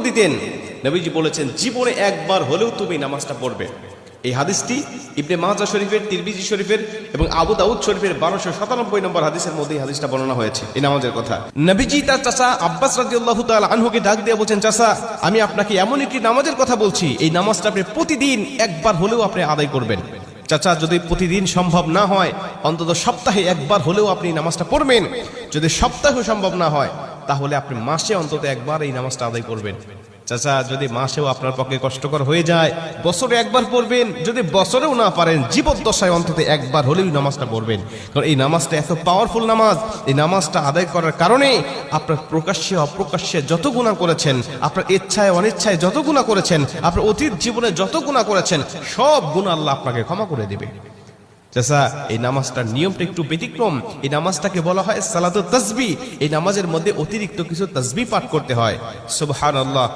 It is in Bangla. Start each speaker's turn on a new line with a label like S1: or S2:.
S1: দিতেন। নবীজি বলেছেন, জীবনে একবার হলেও তুমি নামাজটা পড়বে। এই হাদিসটি ইবনে মাজাহ শরীফের, তিরমিজি শরীফের এবং আবু দাউদ শরীফের 1297 নম্বর হাদিসের মধ্যে এই হাদিসটা বর্ণনা হয়েছে, এই নামাজের কথা। নবীজি তার চাচা আব্বাস রাদিয়াল্লাহু তাআলা আনহুকে ডাক দিয়ে বলছেন, চাচা, আমি আপনাকে এমন একটি নামাজের কথা বলছি, এই নামাজটা আপনি প্রতিদিন একবার হলেও আপনি আদায় করবেন। চাচা, যদি প্রতিদিন সম্ভব না হয়, অন্তত সপ্তাহে একবার হলেও আপনি নামাজটা পড়বেন। যদি সপ্তাহে সম্ভব না হয়, তাহলে আপনি মাসে অন্তত একবার এই নামাজটা আদায় করবেন। চাচা, যদি মাসেও আপনার পক্ষে কষ্টকর হয়ে যায়, বছরে একবার পড়বেন। যদি বছরেও না পারেন, জীবদ্দশায় অন্তত একবার হলেও নামাজটা পড়বেন। কারণ এই নামাজটা এত পাওয়ারফুল নামাজ। এই নামাজটা আদায় করার কারণে আপনার প্রকাশ্যে অপ্রকাশ্যে যত গুনাহ করেছেন, আপনার ইচ্ছায় অনিচ্ছায় যত গুনাহ করেছেন, আপনার অতীত জীবনে যত গুনাহ করেছেন, সব গুনাহ আল্লাহ আপনাকে ক্ষমা করে দেবে। চাচা, এই নামাজটার নিয়মটা একটু ব্যতিক্রম। এই নামাজটাকে বলা হয় সালাতুত তাসবিহ। এই নামাজের মধ্যে অতিরিক্ত কিছু তাসবিহ পাঠ করতে হয়। সুবহানাল্লাহ।